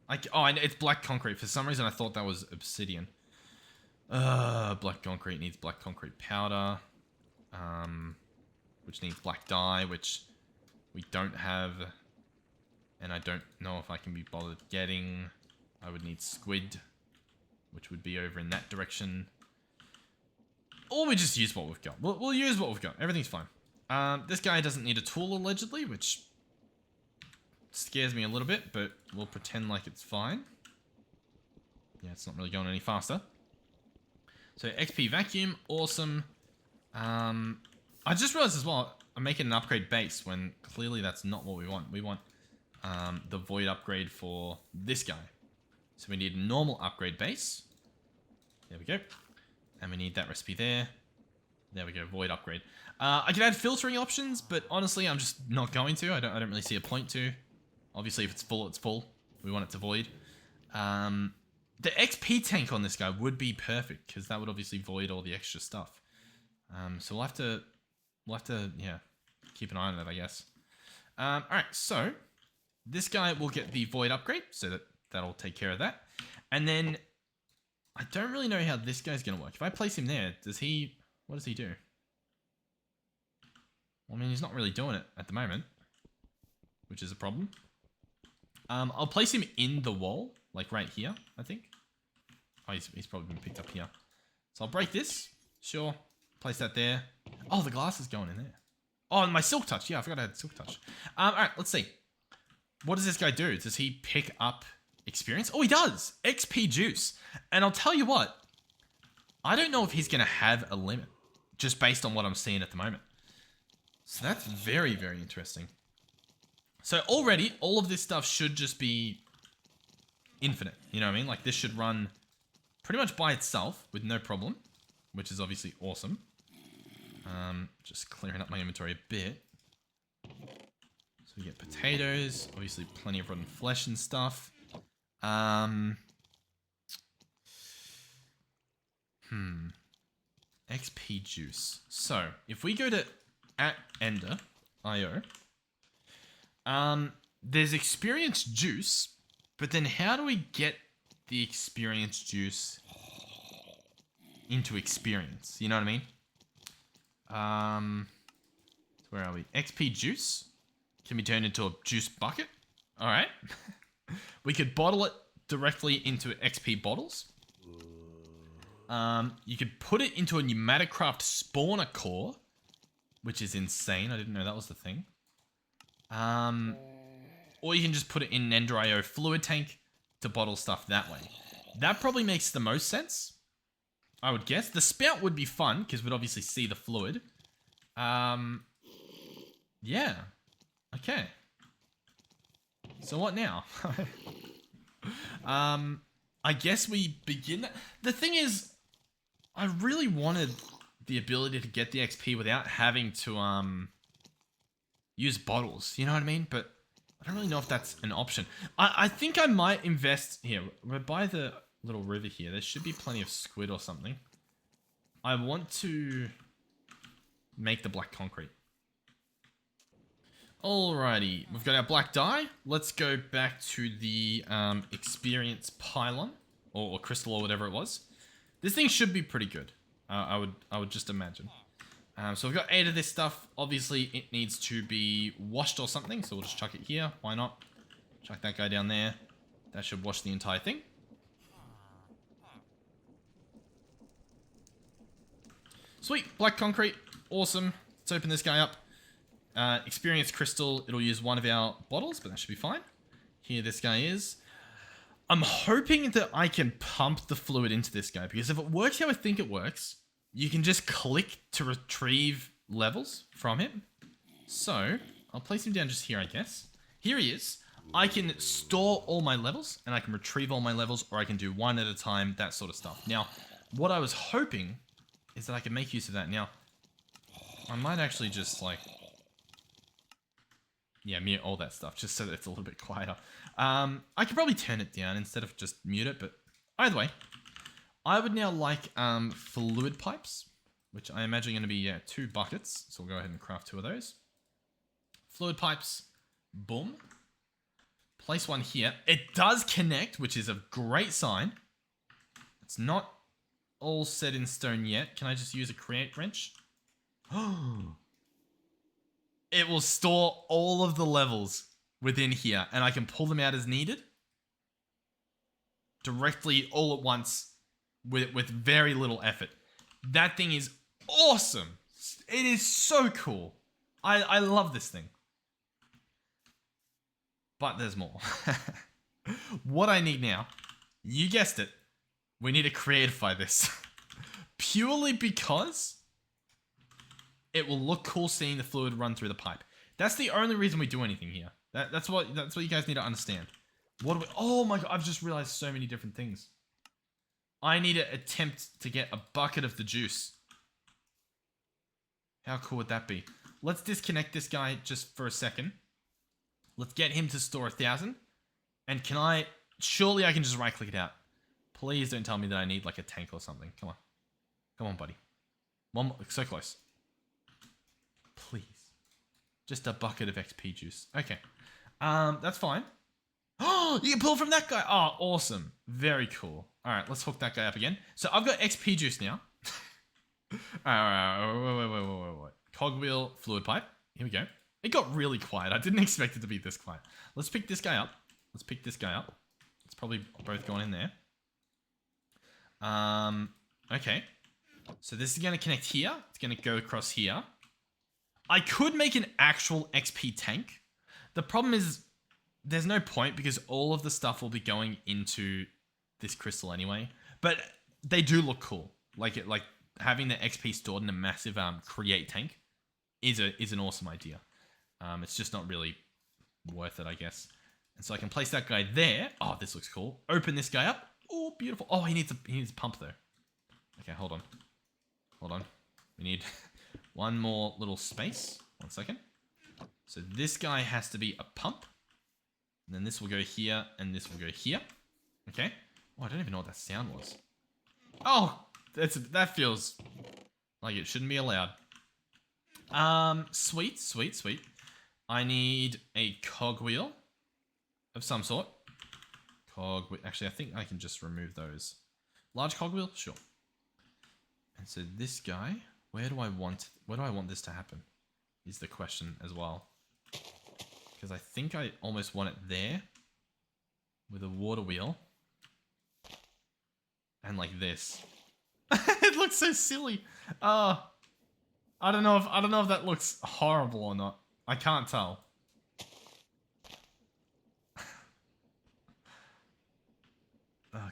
It's black concrete. For some reason, I thought that was obsidian. Black concrete needs black concrete powder. Which needs black dye, which we don't have. And I don't know if I can be bothered getting. I would need squid, which would be over in that direction. Or we just use what we've got. We'll use what we've got. Everything's fine. This guy doesn't need a tool, allegedly, which scares me a little bit, but we'll pretend like it's fine. Yeah, it's not really going any faster. So XP vacuum, awesome. I just realized as well, I'm making an upgrade base when clearly that's not what we want. We want the void upgrade for this guy. So we need a normal upgrade base. There we go. And we need that recipe there. There we go, void upgrade. I can add filtering options, but honestly, I'm just not going to. I don't really see a point to. Obviously, if it's full, it's full. We want it to void. The XP tank on this guy would be perfect, because that would obviously void all the extra stuff. So we'll have to, yeah, keep an eye on that, I guess. Alright, so this guy will get the void upgrade, so that'll take care of that. And then, I don't really know how this guy's going to work. If I place him there, what does he do? Well, I mean, he's not really doing it at the moment, which is a problem. I'll place him in the wall, like right here, I think. Oh, he's probably been picked up here. So I'll break this. Sure. Place that there. Oh, the glass is going in there. Oh, and my silk touch. Yeah, I forgot I had silk touch. Alright, let's see. What does this guy do? Does he pick up experience? Oh, he does! XP juice. And I'll tell you what. I don't know if he's going to have a limit. Just based on what I'm seeing at the moment. So that's very, very interesting. So already, all of this stuff should just be infinite. You know what I mean? Like, this should run pretty much by itself with no problem. Which is obviously awesome. Just clearing up my inventory a bit. So we get potatoes. Obviously, plenty of rotten flesh and stuff. XP juice. So, if we go to @ender.io, there's experience juice, but then how do we get the experience juice into experience? You know what I mean? Where are we? XP juice can be turned into a juice bucket. All right. We could bottle it directly into XP bottles. You could put it into a pneumaticraft spawner core, which is insane. I didn't know that was the thing. Or you can just put it in an Ender.io fluid tank to bottle stuff that way. That probably makes the most sense, I would guess. The spout would be fun, because we'd obviously see the fluid. Yeah. Okay. So what now? I guess we begin... The thing is, I really wanted the ability to get the XP without having to, use bottles. You know what I mean? But I don't really know if that's an option. I think I might invest... Here, we're by the little river here. There should be plenty of squid or something. I want to make the black concrete. Alrighty, we've got our black dye. Let's go back to the experience pylon, or crystal, or whatever it was. This thing should be pretty good. I would just imagine. So we've got 8 of this stuff. Obviously, it needs to be washed or something. So we'll just chuck it here. Why not? Chuck that guy down there. That should wash the entire thing. Sweet. Black concrete. Awesome. Let's open this guy up. Experience crystal. It'll use one of our bottles, but that should be fine. Here this guy is. I'm hoping that I can pump the fluid into this guy, because if it works how I think it works, you can just click to retrieve levels from him. So, I'll place him down just here, I guess. Here he is. I can store all my levels, and I can retrieve all my levels, or I can do one at a time, that sort of stuff. Now, what I was hoping is that I can make use of that. Now, I might actually just, like... yeah, mute all that stuff, just so that it's a little bit quieter. I could probably turn it down instead of just mute it, but either way. I would now like fluid pipes, which I imagine are going to be 2 buckets. So we'll go ahead and craft 2 of those. Fluid pipes, boom. Place one here. It does connect, which is a great sign. It's not all set in stone yet. Can I just use a create wrench? It will store all of the levels within here, and I can pull them out as needed. Directly, all at once, with very little effort. That thing is awesome. It is so cool. I love this thing. But there's more. What I need now, you guessed it, we need to creatify this. Purely because it will look cool seeing the fluid run through the pipe. That's the only reason we do anything here. That's what you guys need to understand. What do we... oh my god, I've just realized so many different things. I need to attempt to get a bucket of the juice. How cool would that be? Let's disconnect this guy just for a second. Let's get him to store 1,000. And can I... surely I can just right click it out. Please don't tell me that I need like a tank or something. Come on. Come on, buddy. One more. So close. Please. Just a bucket of XP juice. Okay. That's fine. Oh, you can pull from that guy. Oh, awesome. Very cool. All right, let's hook that guy up again. So I've got XP juice now. All right, wait. Cogwheel, fluid pipe. Here we go. It got really quiet. I didn't expect it to be this quiet. Let's pick this guy up. Let's pick this guy up. It's probably both going in there. Okay. So this is going to connect here. It's going to go across here. I could make an actual XP tank. The problem is there's no point because all of the stuff will be going into this crystal anyway. But they do look cool. Like having the XP stored in a massive create tank is an awesome idea. It's just not really worth it, I guess. And so I can place that guy there. Oh, this looks cool. Open this guy up. Oh, beautiful. Oh, he needs a pump though. Okay, hold on. We need one more little space. 1 second. So this guy has to be a pump. And then this will go here, and this will go here. Okay. Oh, I don't even know what that sound was. Oh, that feels like it shouldn't be allowed. Sweet. I need a cogwheel of some sort. Actually, I think I can just remove those. Large cogwheel? Sure. And so this guy, where do I want this to happen? Is the question as well. Because I think I almost want it there with a water wheel. And like this. It looks so silly. I don't know if that looks horrible or not. I can't tell. Oh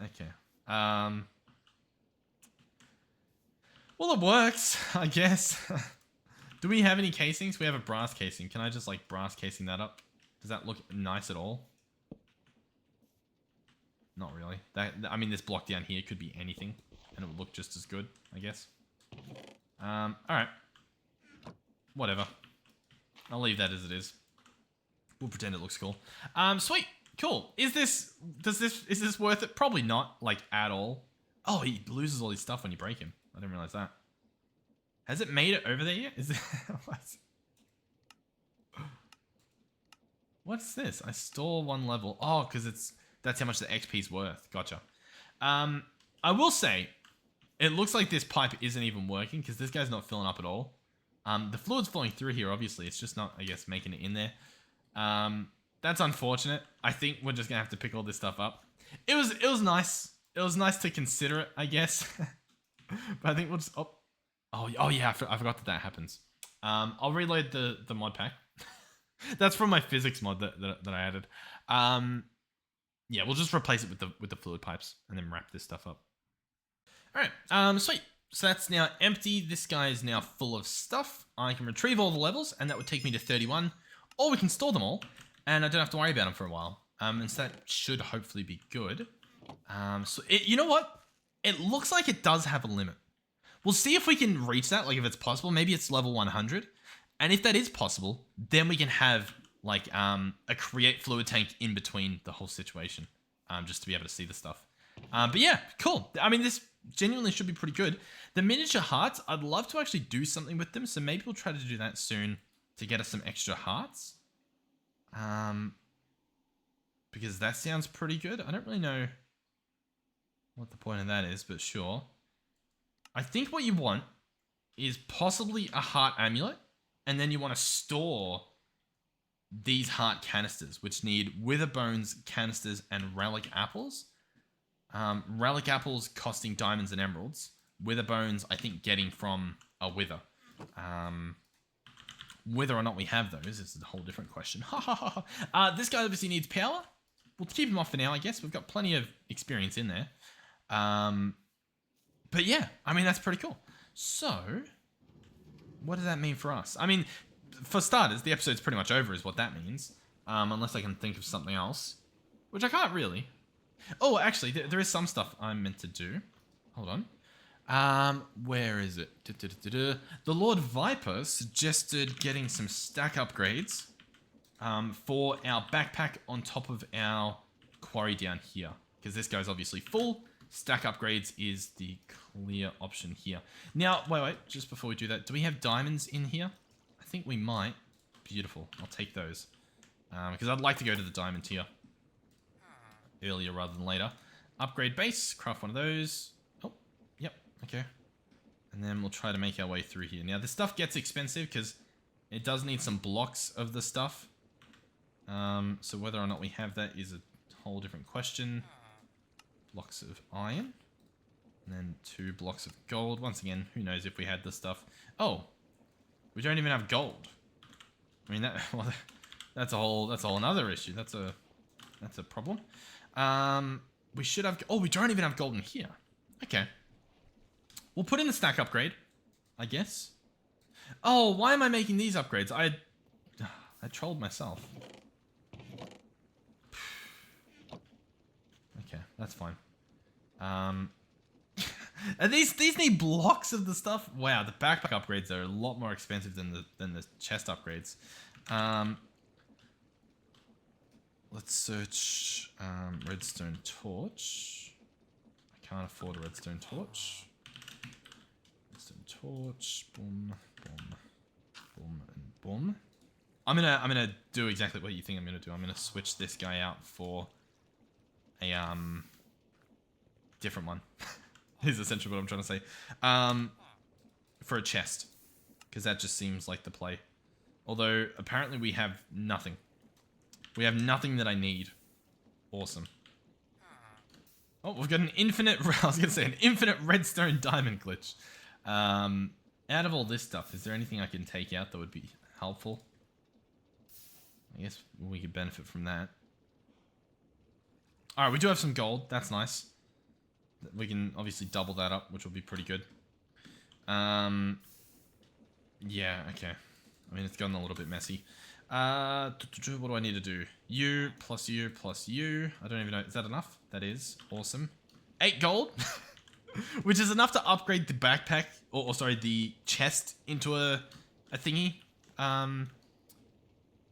god. Okay. Well, it works, I guess. Do we have any casings? We have a brass casing. Can I just like brass casing that up? Does that look nice at all? Not really. I mean, this block down here could be anything, and it would look just as good, I guess. All right. Whatever. I'll leave that as it is. We'll pretend it looks cool. Sweet. Cool. Is this worth it? Probably not, like, at all. Oh, he loses all his stuff when you break him. I didn't realize that. Has it made it over there yet? Is it... What's this? I store one level. Oh, because that's how much the XP's worth. Gotcha. I I will say, it looks like this pipe isn't even working because this guy's not filling up at all. The fluid's flowing through here, obviously. It's just not, I guess, making it in there. That's unfortunate. I think we're just going to have to pick all this stuff up. It was nice. It was nice to consider it, I guess. But I think we'll just... Oh yeah, I forgot that happens. I'll reload the mod pack. That's from my physics mod that I added. Yeah, we'll just replace it with the fluid pipes and then wrap this stuff up. All right, sweet. So that's now empty. This guy is now full of stuff. I can retrieve all the levels, and that would take me to 31. Or we can store them all, and I don't have to worry about them for a while. And so that should hopefully be good. You know what? It looks like it does have a limit. We'll see if we can reach that, like if it's possible. Maybe it's level 100. And if that is possible, then we can have like a create fluid tank in between the whole situation, just to be able to see the stuff. But yeah, cool. I mean, this genuinely should be pretty good. The miniature hearts, I'd love to actually do something with them. So maybe we'll try to do that soon to get us some extra hearts. Because that sounds pretty good. I don't really know what the point of that is, but sure. I think what you want is possibly a heart amulet, and then you want to store these heart canisters, which need wither bones, canisters, and relic apples. Relic apples costing diamonds and emeralds. Wither bones, I think, getting from a wither. Whether or not we have those is a whole different question. This guy obviously needs power. We'll keep him off for now, I guess. We've got plenty of experience in there. But yeah, I mean, that's pretty cool. So, what does that mean for us? I mean, for starters, the episode's pretty much over is what that means. Unless I can think of something else. Which I can't really. Oh, actually, there is some stuff I'm meant to do. Hold on. Where is it? The Lord Viper suggested getting some stack upgrades for our backpack on top of our quarry down here. Because this guy's obviously full. Stack upgrades is the clear option here. Now, wait, just before we do that, do we have diamonds in here? I think we might. Beautiful. I'll take those. Because I'd like to go to the diamond tier earlier rather than later. Upgrade base, craft one of those. Oh, yep, okay. And then we'll try to make our way through here. Now, this stuff gets expensive because it does need some blocks of the stuff. So whether or not we have that is a whole different question. Blocks of iron. And then 2 blocks of gold. Once again, who knows if we had this stuff. Oh, we don't even have gold. I mean, that's a whole another issue. That's a problem. We should have... Oh, we don't even have gold in here. Okay. We'll put in the stack upgrade, I guess. Oh, why am I making these upgrades? I trolled myself. Okay, that's fine. These need blocks of the stuff. Wow, the backpack upgrades are a lot more expensive than the chest upgrades. Let's search redstone torch. I can't afford a redstone torch. Redstone torch. Boom, boom, boom, and boom. I'm gonna do exactly what you think I'm gonna do. I'm gonna switch this guy out for a different one. Is essentially what I'm trying to say. For a chest, because that just seems like the play. Although apparently we have nothing. We have nothing that I need. Awesome. Oh, we've got an infinite... I was going to say an infinite redstone diamond glitch. Out of all this stuff, is there anything I can take out that would be helpful? I guess we could benefit from that. Alright, we do have some gold. That's nice. We can obviously double that up, which will be pretty good. Yeah, okay. I mean, it's gotten a little bit messy. What do I need to do? U plus U plus U. I don't even know. Is that enough? That is. Awesome. 8 gold. Which is enough to upgrade the backpack. Or sorry, the chest into a thingy.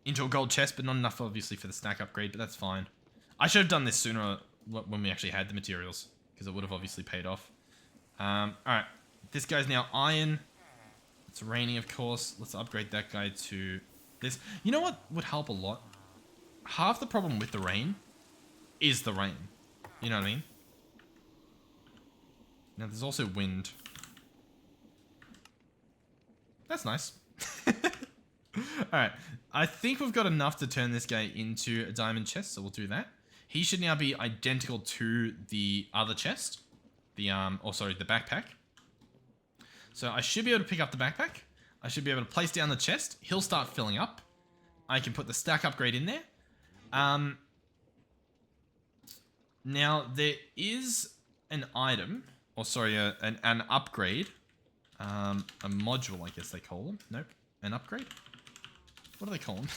Into a gold chest, but not enough, obviously, for the stack upgrade. But that's fine. I should have done this sooner when we actually had the materials. Because it would have obviously paid off. Alright. This guy's now iron. It's raining, of course. Let's upgrade that guy to this. You know what would help a lot? Half the problem with the rain is the rain. You know what I mean? Now there's also wind. That's nice. Alright, I think we've got enough to turn this guy into a diamond chest, so we'll do that. He should now be identical to the other chest. The backpack. So I should be able to pick up the backpack. I should be able to place down the chest. He'll start filling up. I can put the stack upgrade in there. Now there is an item, an upgrade. A module, I guess they call them. Nope, an upgrade. What do they call them?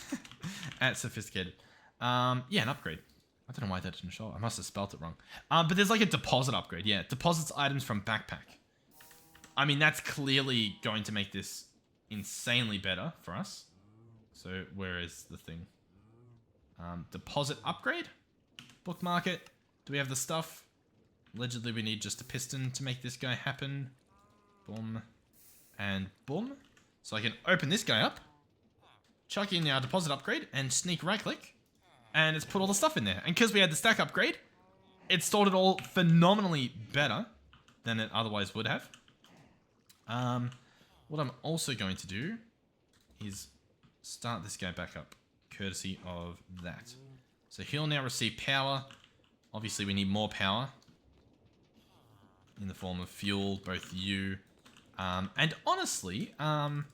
At sophisticated. Yeah, an upgrade. I don't know why that didn't show up. I must have spelt it wrong. But there's like a deposit upgrade. Yeah, deposits items from backpack. I mean, that's clearly going to make this insanely better for us. So where is the thing? Deposit upgrade. Bookmark it. Do we have the stuff? Allegedly, we need just a piston to make this guy happen. Boom. And boom. So I can open this guy up. Chuck in our deposit upgrade and sneak right click. And it's put all the stuff in there. And because we had the stack upgrade, it stored it all phenomenally better than it otherwise would have. What I'm also going to do is start this guy back up, courtesy of that. So he'll now receive power. Obviously, we need more power in the form of fuel, both you. And honestly, 1,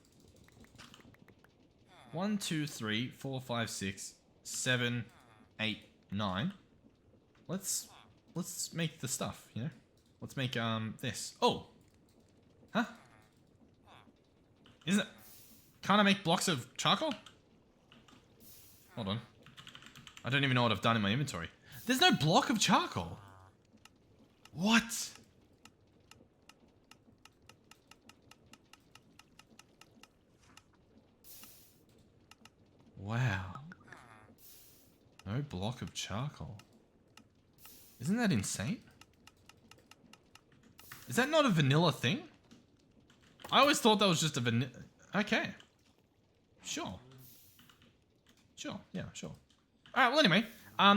2, 3, 4, 5, 6, 7, 8, 9. Let's make the stuff, you know? Let's make this. Oh! Huh? Isn't it? Can't I make blocks of charcoal? Hold on. I don't even know what I've done in my inventory. There's no block of charcoal. What? Wow. No block of charcoal. Isn't that insane? Is that not a vanilla thing? I always thought that was just a vanilla... Okay. Sure. Sure. Yeah, sure. Alright, well anyway.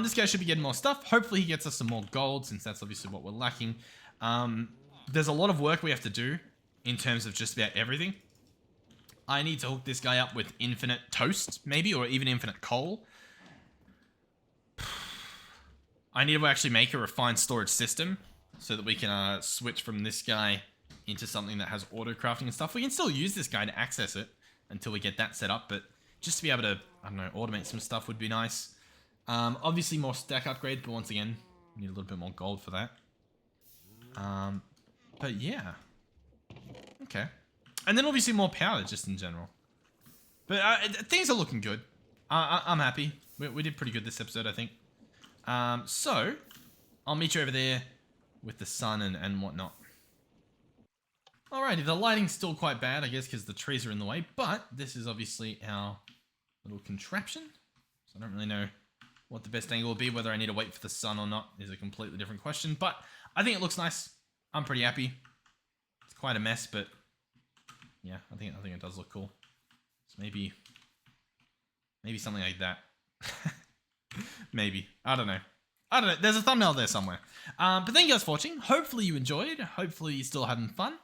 This guy should be getting more stuff. Hopefully he gets us some more gold, since that's obviously what we're lacking. There's a lot of work we have to do in terms of just about everything. I need to hook this guy up with infinite toast, maybe, or even infinite coal. I need to actually make a refined storage system so that we can switch from this guy into something that has auto crafting and stuff. We can still use this guy to access it until we get that set up, but just to be able to, I don't know, automate some stuff would be nice. Obviously more stack upgrade, but once again, we need a little bit more gold for that. But yeah. Okay. And then obviously more power just in general. But things are looking good. I'm happy. We did pretty good this episode, I think. So, I'll meet you over there with the sun and whatnot. Alrighty, the lighting's still quite bad, I guess, because the trees are in the way. But this is obviously our little contraption. So I don't really know what the best angle will be. Whether I need to wait for the sun or not is a completely different question. But I think it looks nice. I'm pretty happy. It's quite a mess, but yeah, I think it does look cool. So maybe something like that. Maybe. I don't know. There's a thumbnail there somewhere. But thank you guys for watching. Hopefully you enjoyed. Hopefully you're still having fun.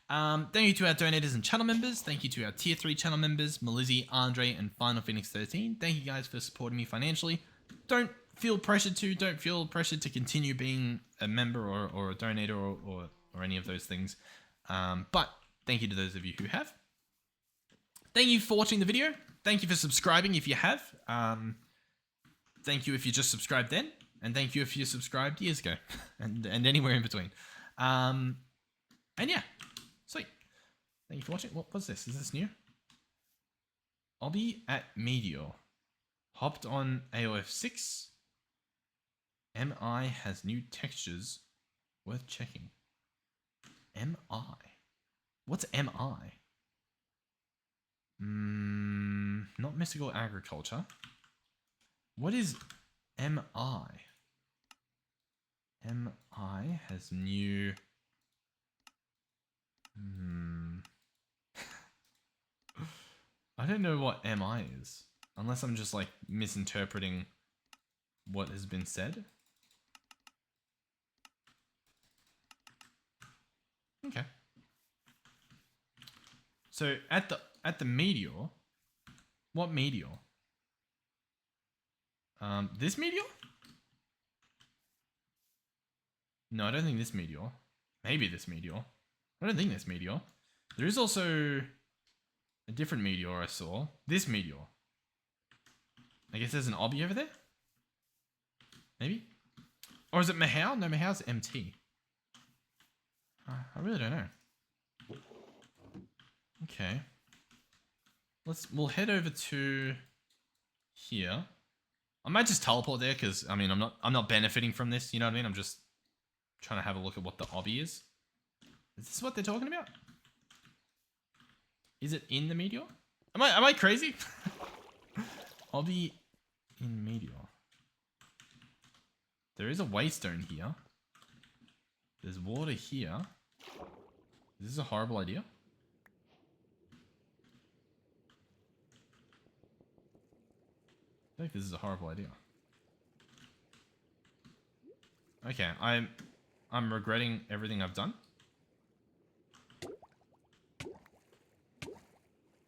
Thank you to our donators and channel members. Thank you to our tier 3 channel members, Melizzi, Andre, and Final Phoenix 13. Thank you guys for supporting me financially. Don't feel pressured to continue being a member or a donator or any of those things. But thank you to those of you who have. Thank you for watching the video. Thank you for subscribing if you have. Thank you if you just subscribed then. And thank you if you subscribed years ago. and anywhere in between. And yeah. Sweet. Thank you for watching. What's this? Is this new? Obby at Meteor. Hopped on AOF 6. MI has new textures. Worth checking. MI. What's MI? Not mystical agriculture. What is MI? MI has new... I don't know what MI is. Unless I'm just like misinterpreting what has been said. Okay. So at the meteor, what meteor? This meteor? No, I don't think this meteor. Maybe this meteor. I don't think this meteor. There is also a different meteor I saw. This meteor. I guess there's an obby over there? Maybe? Or is it Mahau? No, Mahau's MT. I really don't know. Okay. We'll head over to here. I might just teleport there because I mean I'm not benefiting from this, you know what I mean? I'm just trying to have a look at what the obby is. Is this what they're talking about? Is it in the meteor? Am I crazy? Obby in meteor. There is a waystone here. There's water here. Is this a horrible idea? I think this is a horrible idea. Okay, I'm regretting everything I've done.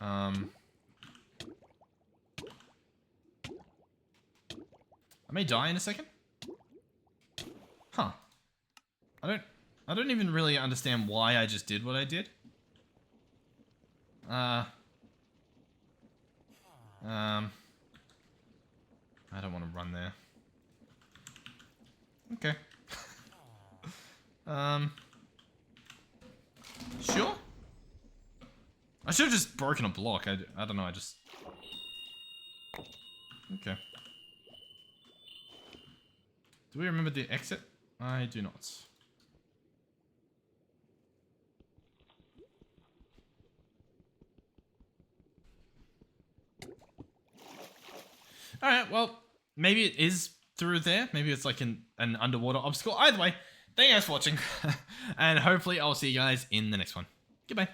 I may die in a second. Huh. I don't even really understand why I just did what I did. I don't want to run there. Okay. Sure. I should have just broken a block. I don't know. Okay. Do we remember the exit? I do not. Alright, well, maybe it is through there. Maybe it's like an underwater obstacle. Either way, thank you guys for watching. And hopefully I'll see you guys in the next one. Goodbye.